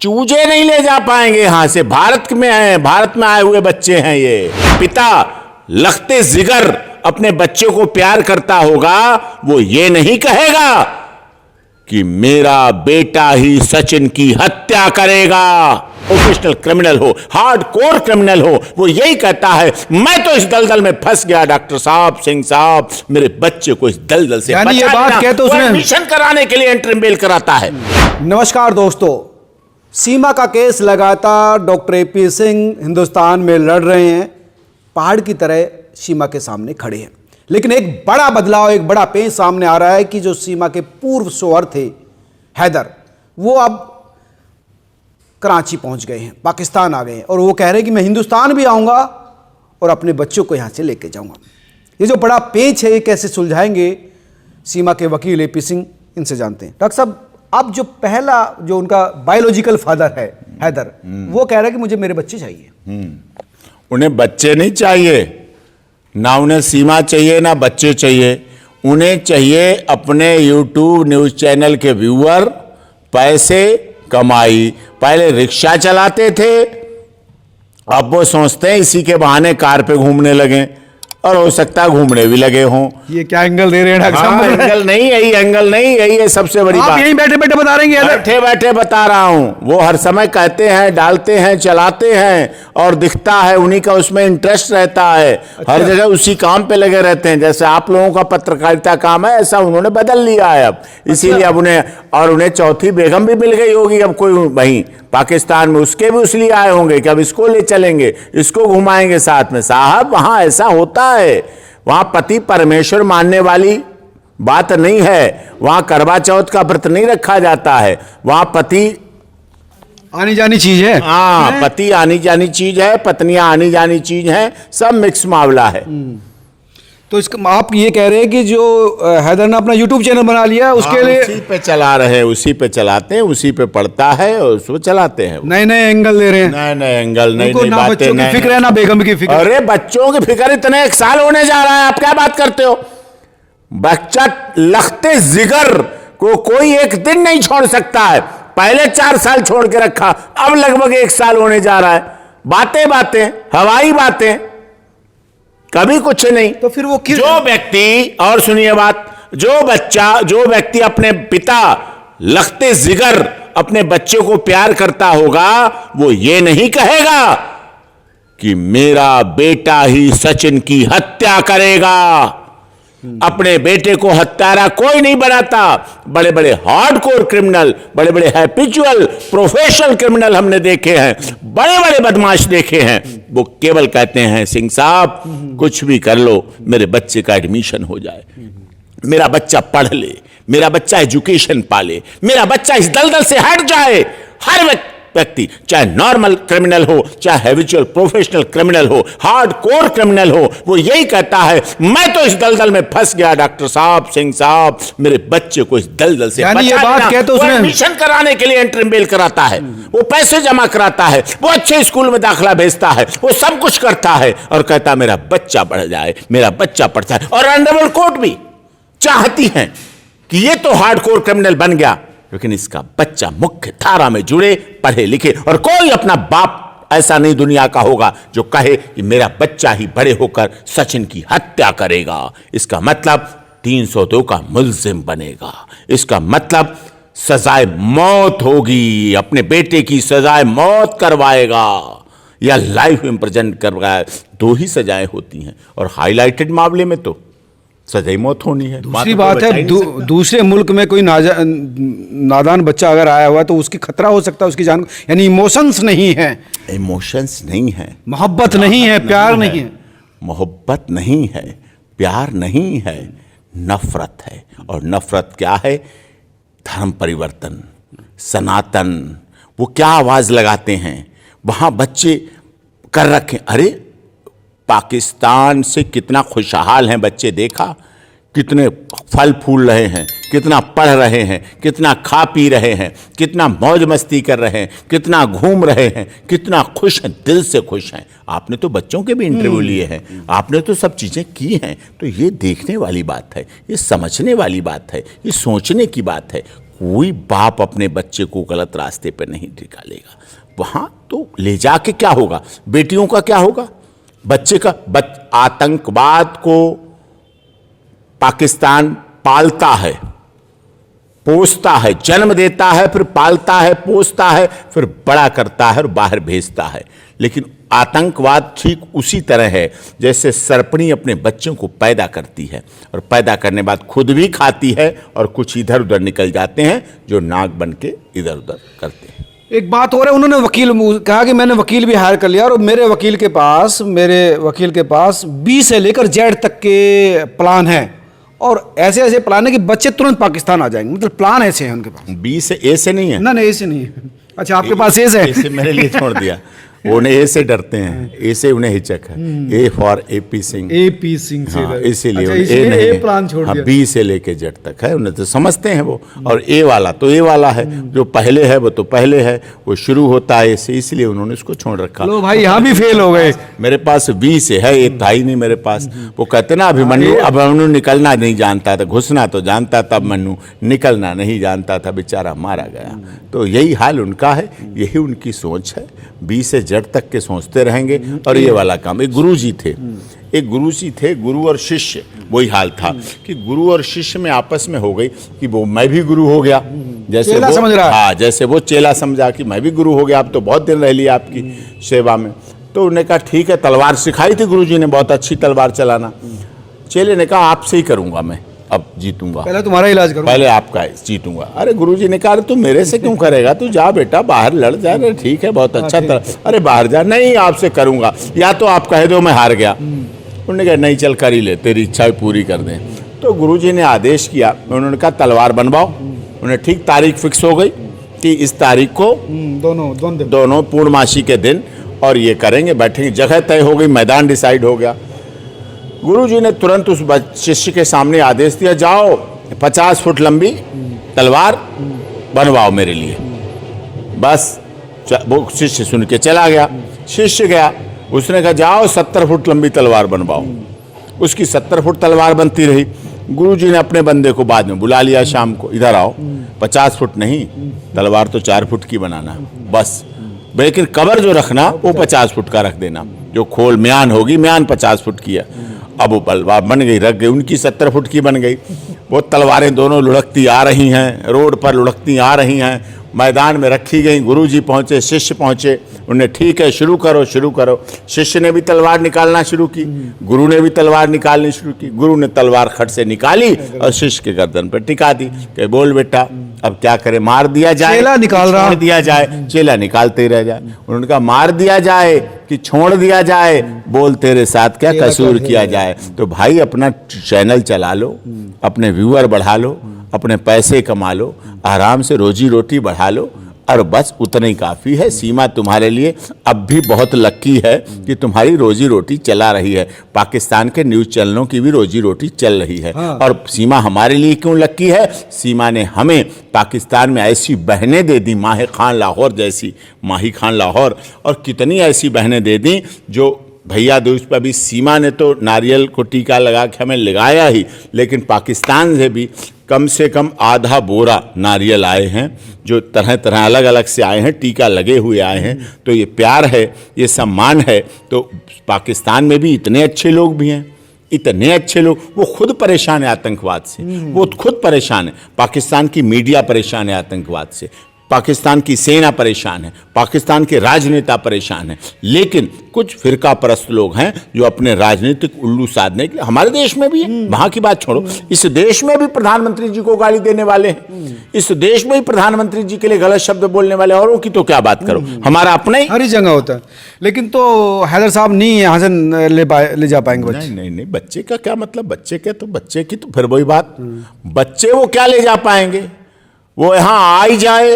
चूजे नहीं ले जा पाएंगे यहां से। भारत में है, भारत में आए हुए बच्चे हैं ये। पिता लखते जिगर अपने बच्चे को प्यार करता होगा, वो ये नहीं कहेगा कि मेरा बेटा ही सचिन की हत्या करेगा। प्रोफेशनल क्रिमिनल हो, हार्डकोर क्रिमिनल हो, वो यही कहता है मैं तो इस दलदल में फंस गया डॉक्टर साहब, सिंह साहब, मेरे बच्चे को इस दलदल से यानी ये बात कहते उसने एडमिशन कराने के लिए एंट्री मेल कराता है। नमस्कार दोस्तों, सीमा का केस लगातार डॉक्टर एपी सिंह हिंदुस्तान में लड़ रहे हैं, पहाड़ की तरह सीमा के सामने खड़े हैं। लेकिन एक बड़ा बदलाव, एक बड़ा पेच सामने आ रहा है कि जो सीमा के पूर्व शोहर थे हैदर, वो अब कराची पहुंच गए हैं, पाकिस्तान आ गए हैं और वो कह रहे हैं कि मैं हिंदुस्तान भी आऊंगा और अपने बच्चों को यहां से लेके जाऊंगा। ये जो बड़ा पेच है, ये कैसे सुलझाएंगे सीमा के वकील एपी सिंह, इनसे जानते हैं। डॉक्टर साहब, अब जो पहला जो उनका बायोलॉजिकल फादर है हैदर, वो कह रहा है कि मुझे मेरे बच्चे चाहिए। उन्हें बच्चे नहीं चाहिए, ना उन्हें सीमा चाहिए ना बच्चे चाहिए। उन्हें चाहिए अपने यूट्यूब न्यूज़ चैनल के व्यूअर, पैसे, कमाई। पहले रिक्शा चलाते थे, अब वो सोचते हैं इसी के बहाने कार पे घूमने लगे, और हो सकता है घूमने भी लगे हों। ये क्या एंगल दे रहे हैं डॉक्टर साहब? एंगल नहीं, यही एंगल नहीं, यही है सबसे बड़ी बात। आप यहीं बैठे बैठे बता रहे हैं? बैठे बैठे बता रहा हूं। वो हर समय कहते हैं, डालते हैं, चलाते हैं, और दिखता है उन्हीं का उसमें इंटरेस्ट रहता है। हर जगह उसी काम पे लगे रहते हैं। जैसे आप लोगों का पत्रकारिता काम है, ऐसा उन्होंने बदल लिया है अब। इसीलिए अब उन्हें चौथी बेगम भी मिल गई होगी अब कोई वहीं पाकिस्तान में, उसके भी इसलिए आए होंगे कि अब इसको ले चलेंगे, इसको घुमाएंगे साथ में। साहब, वहां ऐसा होता है, वहां पति परमेश्वर मानने वाली बात नहीं है। वहां करवा चौथ का व्रत नहीं रखा जाता है। वहां पति आनी जानी चीज है। हाँ, पति आनी जानी चीज है, पत्नियां आनी जानी चीज है, सब मिक्स मामला है। तो इसका आप ये कह रहे हैं कि जो हैदर ने अपना यूट्यूब चैनल बना लिया, उसके लिए उसी पे चला रहे हैं, उसी पे चलाते हैं, उसी पे पड़ता है और उसको चलाते हैं। नए नए एंगल दे रहे हैं। नए नए एंगल, नई उनको नई ना बातें, बच्चों की नए फिक्र है ना बेगम की फिक्र। अरे बच्चों की फिक्र, इतने 1 साल होने जा रहा है, आप क्या बात करते हो? बच्चा लखते जिगर को कोई एक दिन नहीं छोड़ सकता है। पहले 4 साल छोड़ के रखा, अब लगभग 1 साल होने जा रहा है। बातें बातें, हवाई बातें, कभी कुछ नहीं। तो फिर वो जो व्यक्ति, और सुनिए बात, जो व्यक्ति अपने पिता लखते जिगर अपने बच्चे को प्यार करता होगा, वो ये नहीं कहेगा कि मेरा बेटा ही सचिन की हत्या करेगा। अपने बेटे को हत्यारा कोई नहीं बनाता। बड़े बड़े हार्डकोर क्रिमिनल, बड़े बड़े हैबिचुअल प्रोफेशनल क्रिमिनल हमने देखे हैं, बड़े बड़े बदमाश देखे हैं। वो केवल कहते हैं, सिंह साहब कुछ भी कर लो, मेरे बच्चे का एडमिशन हो जाए, मेरा बच्चा पढ़ ले, मेरा बच्चा एजुकेशन पाले, मेरा बच्चा इस दलदल से हट जाए। हर व्यक्ति, चाहे नॉर्मल क्रिमिनल हो, चाहे हैबिचुअल प्रोफेशनल क्रिमिनल हो, हार्डकोर क्रिमिनल हो, वो यही कहता है मैं तो इस दलदल में फंस गया डॉक्टर साहब, सिंह साहब, मेरे बच्चे को इस दलदल से यानी ये बात कहते उसने एडमिशन कराने के लिए एंट्री मेल कराता है, वो पैसे जमा कराता है, वो अच्छे स्कूल में दाखिला भेजता है, वो सब कुछ करता है और कहता है मेरा बच्चा बढ़ जाए, मेरा बच्चा पढ़ता है। और अंडरवर्ल्ड कोर्ट भी चाहती है कि ये तो हार्डकोर क्रिमिनल बन गया, लेकिन इसका बच्चा मुख्य धारा में जुड़े, पढ़े लिखे, और कोई अपना बाप ऐसा नहीं दुनिया का होगा जो कहे कि मेरा बच्चा ही बड़े होकर सचिन की हत्या करेगा। इसका मतलब 302 का मुल्जिम बनेगा, इसका मतलब सजाए मौत होगी, अपने बेटे की सजाए मौत करवाएगा या लाइफ इम्प्रिजन करवाए। 2 ही सजाएं होती हैं, और हाईलाइटेड मामले में तो सजाई मौत होनी है। दूसरी बात है, दूसरे मुल्क में कोई नादान बच्चा अगर आया हुआ है तो उसकी खतरा हो सकता है उसकी जान। यानी इमोशंस नहीं है, इमोशंस नहीं है, मोहब्बत नहीं है, प्यार नहीं है, मोहब्बत नहीं है, प्यार नहीं है, नफरत है। और नफरत क्या है? धर्म परिवर्तन, सनातन। वो क्या आवाज लगाते हैं वहां बच्चे कर रखे। अरे पाकिस्तान से कितना खुशहाल हैं बच्चे, देखा कितने फल फूल रहे हैं, कितना पढ़ रहे हैं, कितना खा पी रहे हैं, कितना मौज मस्ती कर रहे हैं, कितना घूम रहे हैं, कितना खुश हैं, दिल से खुश हैं। आपने तो बच्चों के भी इंटरव्यू लिए हैं, आपने तो सब चीज़ें की हैं। तो ये देखने वाली बात है, ये समझने वाली बात है, ये सोचने की बात है। कोई बाप अपने बच्चे को गलत रास्ते पर नहीं निकालेगा। वहां तो ले जाके क्या होगा, बेटियों का क्या होगा, बच्चे का आतंकवाद को पाकिस्तान पालता है, पोसता है, जन्म देता है, फिर पालता है, पोसता है, फिर बड़ा करता है और बाहर भेजता है। लेकिन आतंकवाद ठीक उसी तरह है जैसे सरपणी अपने बच्चों को पैदा करती है और पैदा करने बाद खुद भी खाती है और कुछ इधर उधर निकल जाते हैं जो नाक बन के इधर उधर करते हैं। एक बात और है, उन्होंने वकील कहा कि मैंने वकील भी हायर कर लिया और मेरे वकील के पास बी से लेकर जेड तक के प्लान हैं और ऐसे ऐसे प्लान है कि बच्चे तुरंत पाकिस्तान आ जाएंगे। मतलब प्लान ऐसे हैं उनके पास। बी से ए से नहीं है ना, ए से नहीं है। अच्छा, आपके पास ए से है। ए से मेरे लिए छोड़ दिया। उन्हें ए से डरते हैं, ए से उन्हें हिचक है। A for AP Singh, AP Singh से। हाँ, इसीलिए अच्छा, ए नहीं ए प्लान छोड़ हाँ, दिया। बी से लेके जेड तक है, उन्हें तो समझते हैं वो। और ए वाला तो ए वाला है, जो पहले है वो तो पहले है, वो शुरू होता है ए से, इसलिए उन्होंने उसको छोड़ रखा। लो भाई, यहाँ भी फेल हो गए। मेरे पास बी से है, ए था ही नहीं मेरे पास। वो कहते ना अभिमन्यु निकलना नहीं जानता था, घुसना तो जानता था, अभिमन्यु निकलना नहीं जानता था, बेचारा मारा गया। तो यही हाल उनका है, यही उनकी सोच है। बी से जेड तक के सोचते रहेंगे और ये वाला काम। एक गुरुजी थे, गुरु और शिष्य, वही हाल था कि गुरु और शिष्य में आपस में हो गई कि वो मैं भी गुरु हो गया, जैसे वो समझ रहा, हाँ, जैसे वो चेला समझा कि मैं भी गुरु हो गया, अब तो बहुत दिन रह लिया आपकी सेवा में। तो उन्होंने कहा ठीक है, तलवार सिखाई थी गुरुजी ने, बहुत अच्छी तलवार चलाना। चेले ने कहा आपसे ही करूंगा, मैं अब जीतूंगा, पहले तुम्हारा इलाज करूंगा, पहले आपका जीतूंगा। अरे गुरुजी ने कहा तू मेरे से क्यों करेगा, तू जा बेटा बाहर लड़ जा। अरे ठीक है, बहुत अच्छा तरह, अरे बाहर जा, नहीं आपसे करूंगा, या तो आप कह दो मैं हार गया। उन्होंने कहा नहीं चल कर ही ले, तेरी इच्छा पूरी कर दें। तो गुरुजी ने आदेश किया, उन्होंने कहा तलवार बनवाओ। उन्हें ठीक तारीख फिक्स हो गई कि इस तारीख को दोनों पूर्णमासी के दिन और ये करेंगे, बैठेंगे, जगह तय हो गई, मैदान डिसाइड हो गया। गुरुजी ने तुरंत उस शिष्य के सामने आदेश दिया, जाओ 50 फुट लंबी तलवार बनवाओ मेरे लिए। बस वो शिष्य सुन के चला गया। शिष्य गया, उसने कहा जाओ 70 फुट लंबी तलवार बनवाओ। उसकी 70 फुट तलवार बनती रही। गुरुजी ने अपने बंदे को बाद में बुला लिया शाम को, इधर आओ, 50 फुट नहीं, तलवार तो 4 फुट की बनाना बस, लेकिन कबर जो रखना वो 50 फुट का रख देना, जो खोल म्यान होगी, म्यान 50 फुट की है। अब वो तलवार बन गई, रख गई, उनकी 70 फुट की बन गई। वो तलवारें दोनों लुढ़कती आ रही हैं, रोड पर लुढ़कती आ रही हैं, मैदान में रखी गई। गुरुजी पहुंचे, शिष्य पहुंचे, उन्हें ठीक है शुरू करो शुरू करो। शिष्य ने भी तलवार निकालना शुरू की, गुरु ने भी तलवार निकालनी शुरू की। गुरु ने तलवार खट से निकाली और शिष्य के गर्दन पर टिका दी कि बोल बेटा अब क्या करे, मार दिया जाए, चेला निकाल रहा, छोड़ दिया जाए, चेला निकालते ही रह जाए। उन्होंने कहा मार दिया जाए कि छोड़ दिया जाए, बोल तेरे साथ क्या कसूर किया जाए। तो भाई अपना चैनल चला लो, अपने व्यूअर बढ़ा लो, अपने पैसे कमा लो, आराम से रोजी रोटी बढ़ा लो, और बस उतना ही काफ़ी है। सीमा तुम्हारे लिए अब भी बहुत लक्की है कि तुम्हारी रोजी रोटी चला रही है। पाकिस्तान के न्यूज़ चैनलों की भी रोजी रोटी चल रही है। हाँ। और सीमा हमारे लिए क्यों लक्की है, सीमा ने हमें पाकिस्तान में ऐसी बहनें दे दी, माही खान लाहौर जैसी, माही खान लाहौर, और कितनी ऐसी बहनें दे दी जो भैया दोस्त पर भी। सीमा ने तो नारियल को टीका लगा के हमें लगाया ही, लेकिन पाकिस्तान से भी कम से कम आधा बोरा नारियल आए हैं, जो तरह तरह अलग अलग से आए हैं, टीका लगे हुए आए हैं। तो ये प्यार है, ये सम्मान है। तो पाकिस्तान में भी इतने अच्छे लोग भी हैं, इतने अच्छे लोग, वो खुद परेशान है आतंकवाद से, वो खुद परेशान है। पाकिस्तान की मीडिया परेशान है आतंकवाद से, पाकिस्तान की सेना परेशान है, पाकिस्तान के राजनेता परेशान हैं। लेकिन कुछ फिरका परस्त लोग हैं जो अपने राजनीतिक उल्लू साधने के लिए, हमारे देश में भी है, वहां की बात छोड़ो, इस देश में भी प्रधानमंत्री जी को गाली देने वाले हैं, इस देश में भी प्रधानमंत्री जी के लिए गलत शब्द बोलने वाले, औरों की तो क्या बात करो, हमारा अपना ही हर ही जगह होता है। लेकिन तो हैदर साहब नहीं यहाँ से ले जा पाएंगे बच्चे। नहीं, बच्चे का क्या मतलब, बच्चे के तो बच्चे की तो फिर वही बात, बच्चे वो क्या ले जा पाएंगे, वो यहाँ आ ही जाए,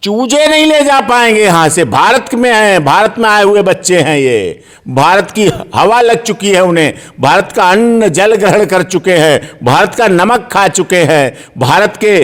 चूजे नहीं ले जा पाएंगे यहाँ से। भारत में हैं, भारत में आए हुए बच्चे हैं ये, भारत की हवा लग चुकी है उन्हें, भारत का अन्न जल ग्रहण कर चुके हैं, भारत का नमक खा चुके हैं, भारत के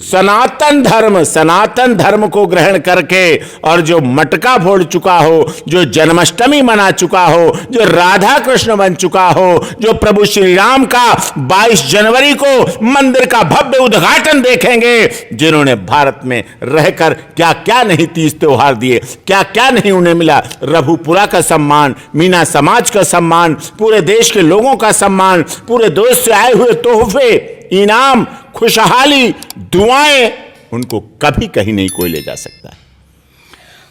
सनातन धर्म को ग्रहण करके, और जो मटका फोड़ चुका हो, जो जन्माष्टमी मना चुका हो, जो राधा कृष्ण बन चुका हो, जो प्रभु श्री राम का 22 जनवरी को मंदिर का भव्य उद्घाटन देखेंगे, जिन्होंने भारत में रहकर क्या क्या नहीं तीज त्योहार दिए, क्या क्या नहीं उन्हें मिला, रघुपुरा का सम्मान, मीना समाज का सम्मान, पूरे देश के लोगों का सम्मान, पूरे देश से आए हुए तोहफे, इनाम, खुशहाली, दुआएं, उनको कभी कहीं नहीं कोई ले जा सकता।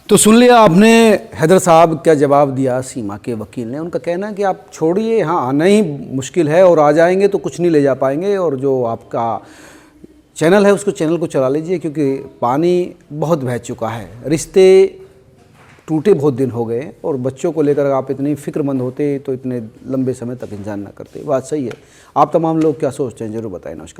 तो सुन लिया आपने हैदर साहब क्या जवाब दिया सीमा के वकील ने। उनका कहना है कि आप छोड़िए, हाँ आना ही मुश्किल है, और आ जाएंगे तो कुछ नहीं ले जा पाएंगे, और जो आपका चैनल है उसको चैनल को चला लीजिए, क्योंकि पानी बहुत बह चुका है, रिश्ते टूटे बहुत दिन हो गए, और बच्चों को लेकर आप इतनी फिक्रमंद होते तो इतने लंबे समय तक इंतजार ना करते। बात सही है। आप तमाम लोग क्या सोचते हैं जरूर बताएं। नमस्कार।